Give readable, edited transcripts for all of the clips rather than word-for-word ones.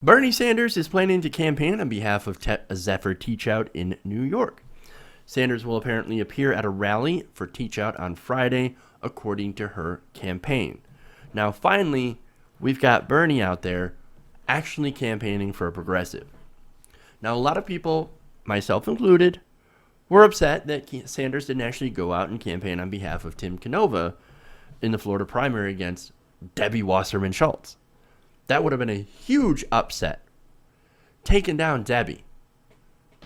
Bernie Sanders is planning to campaign on behalf of Zephyr Teachout in New York. Sanders will apparently appear at a rally for Teachout on Friday, according to her campaign. Now, finally, we've got Bernie out there actually campaigning for a progressive. Now, a lot of people, myself included, were upset that Sanders didn't actually go out and campaign on behalf of Tim Canova in the Florida primary against Debbie Wasserman Schultz. That would have been a huge upset. Taking down Debbie.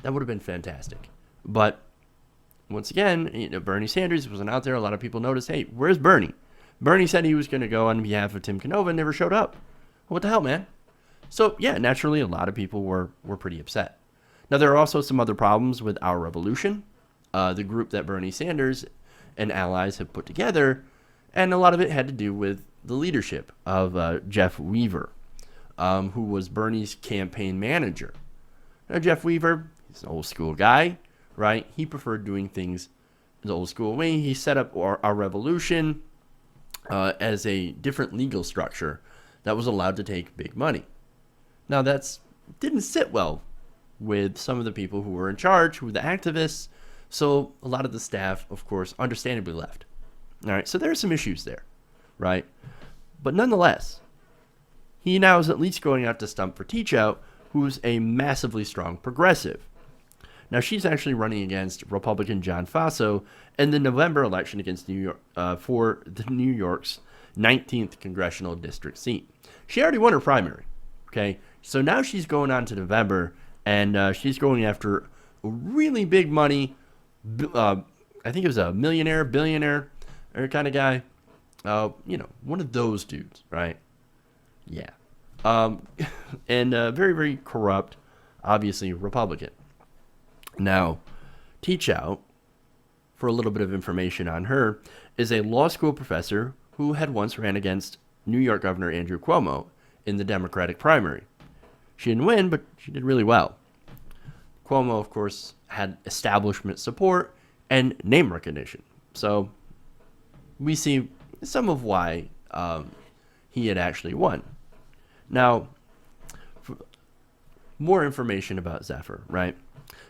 That would have been fantastic. But once again, Bernie Sanders wasn't out there. A lot of people noticed, hey, where's Bernie? Bernie said he was going to go on behalf of Tim Canova and never showed up. What the hell, man? So, yeah, naturally, a lot of people were pretty upset. Now, there are also some other problems with Our Revolution, the group that Bernie Sanders and allies have put together, and a lot of it had to do with the leadership of Jeff Weaver, who was Bernie's campaign manager. Now, Jeff Weaver, he's an old school guy, right? He preferred doing things the old school way. He set up Our Revolution as a different legal structure that was allowed to take big money. Now, that didn't sit well with some of the people who were in charge, who were the activists. So a lot of the staff, of course, understandably left. All right, so there are some issues there, right? But nonetheless, he now is at least going out to stump for Teachout, who's a massively strong progressive. Now, she's actually running against Republican John Faso in the November election against New York for the New York's 19th congressional district seat. She already won her primary, okay? So now she's going on to November, and she's going after really big money. I think it was a millionaire, billionaire kind of guy. One of those dudes, right? Yeah. And very, very corrupt, obviously Republican. Now, Teachout, for a little bit of information on her, is a law school professor who had once ran against New York Governor Andrew Cuomo in the Democratic primary. She didn't win, but she did really well. Cuomo, of course, had establishment support and name recognition. So we see some of why he had actually won. Now, more information about Zephyr, right?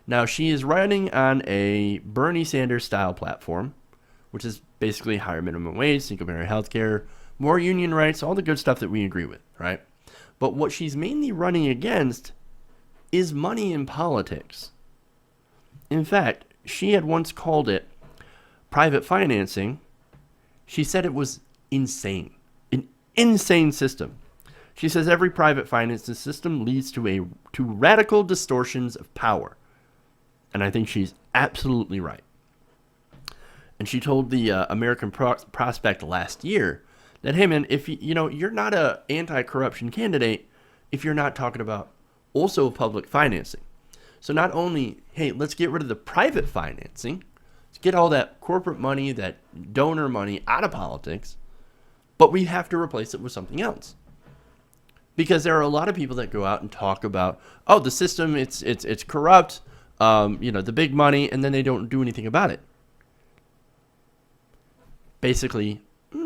Now, she is running on a Bernie Sanders style platform, which is basically higher minimum wage, single-payer health care, more union rights, all the good stuff that we agree with, right? But what she's mainly running against is money in politics. In fact, she had once called it private financing. She said it was insane, an insane system. She says every private financing system leads to radical distortions of power. And I think she's absolutely right. And she told the American Prospect last year that, hey man, if you're not an anti-corruption candidate if you're not talking about also public financing. So not only, hey, let's get rid of the private financing, let's get all that corporate money, that donor money out of politics, but we have to replace it with something else. Because there are a lot of people that go out and talk about, oh, the system, it's corrupt, the big money, and then they don't do anything about it. Basically,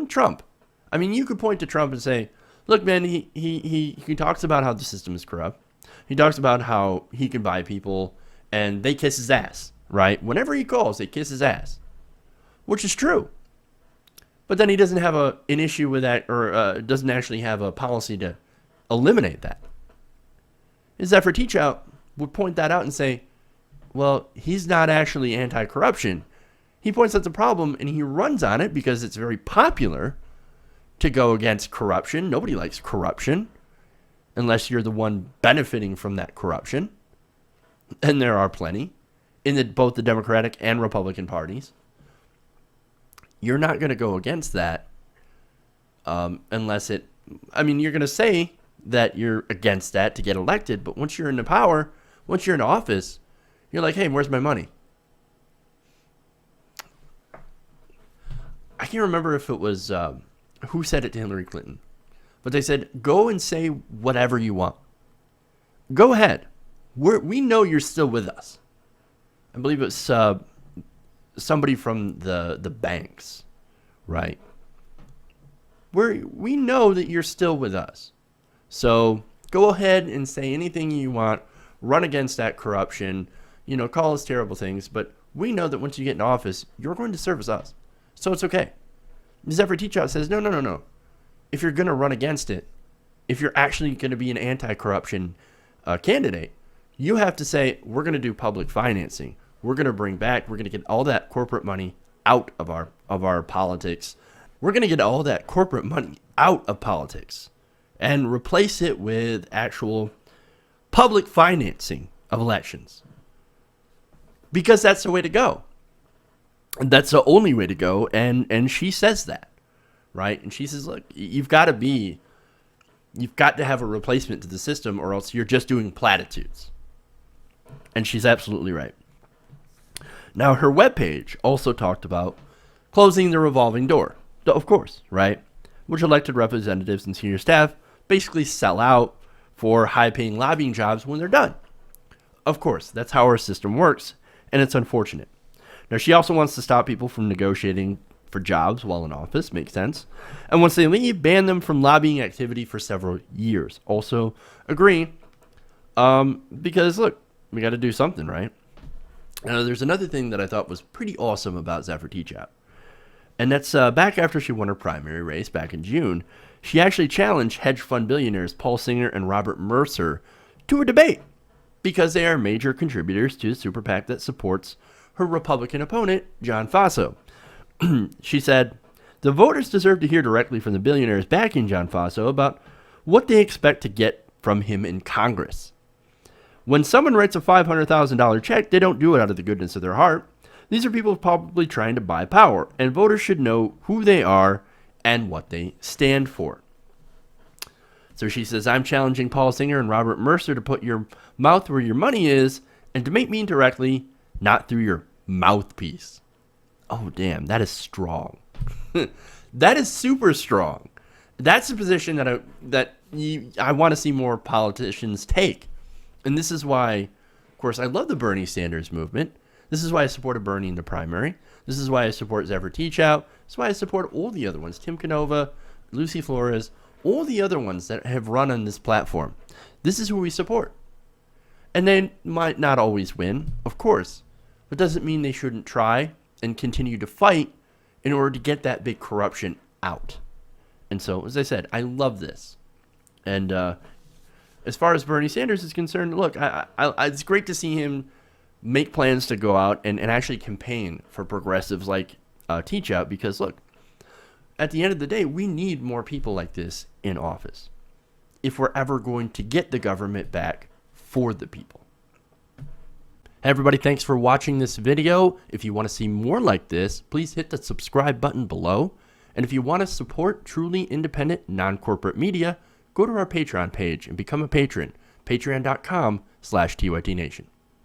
Trump. I mean, you could point to Trump and say, look, man, he talks about how the system is corrupt. He talks about how he can buy people and they kiss his ass, right? Whenever he calls, they kiss his ass, which is true. But then he doesn't have an issue with that, or doesn't actually have a policy to eliminate that. Zephyr Teachout would point that out and say, well, he's not actually anti-corruption. He points out the problem and he runs on it because it's very popular to go against corruption. Nobody likes corruption unless you're the one benefiting from that corruption. And there are plenty in both the Democratic and Republican parties. You're not going to go against that unless you're going to say that you're against that to get elected, but once you're in the power, once you're in office, you're like, hey, where's my money? I can't remember if it was who said it to Hillary Clinton, but they said, go and say whatever you want. Go ahead. We know you're still with us. I believe it's somebody from the banks, right? We know that you're still with us. So Go ahead and say anything you want, run against that corruption, call us terrible things, but we know that once you get in office, you're going to service us. So it's okay. Zephyr Teachout says, no. If you're going to run against it, if you're actually going to be an anti-corruption candidate, you have to say, we're going to do public financing. We're going to get all that corporate money out of our politics. We're going to get all that corporate money out of politics and replace it with actual public financing of elections. Because that's the way to go. That's the only way to go. And she says that, right? And she says, look, you've got to have a replacement to the system, or else you're just doing platitudes. And she's absolutely right. Now, her webpage also talked about closing the revolving door, of course, right? Which elected representatives and senior staff basically sell out for high-paying lobbying jobs when they're done. Of course, that's how our system works, and it's unfortunate. Now, she also wants to stop people from negotiating for jobs while in office, makes sense. And once they leave, ban them from lobbying activity for several years. Also agree, because look, we got to do something, right? Now, there's another thing that I thought was pretty awesome about Zephyr Teachout. And that's back after she won her primary race back in June, she actually challenged hedge fund billionaires Paul Singer and Robert Mercer to a debate because they are major contributors to the super PAC that supports her Republican opponent, John Faso. She said, the voters deserve to hear directly from the billionaires backing John Faso about what they expect to get from him in Congress. When someone writes a $500,000 check, they don't do it out of the goodness of their heart. These are people probably trying to buy power, and voters should know who they are and what they stand for. So she says, I'm challenging Paul Singer and Robert Mercer to put your mouth where your money is and to make me directly, not through your mouthpiece. Oh, damn, that is strong. That is super strong. That's a position that I want to see more politicians take. And this is why, of course, I love the Bernie Sanders movement. This is why I supported Bernie in the primary. This is why I support Zephyr Teachout. This is why I support all the other ones. Tim Canova, Lucy Flores, all the other ones that have run on this platform. This is who we support. And they might not always win, of course. But doesn't mean they shouldn't try and continue to fight in order to get that big corruption out. And so, as I said, I love this. And as far as Bernie Sanders is concerned, look, it's great to see him make plans to go out and actually campaign for progressives like Teachout, because look, at the end of the day, we need more people like this in office if we're ever going to get the government back for the people. Hey everybody, thanks for watching this video. If you want to see more like this, please hit the subscribe button below. And if you want to support truly independent, non-corporate media, go to our Patreon page and become a patron, patreon.com/TYTNation.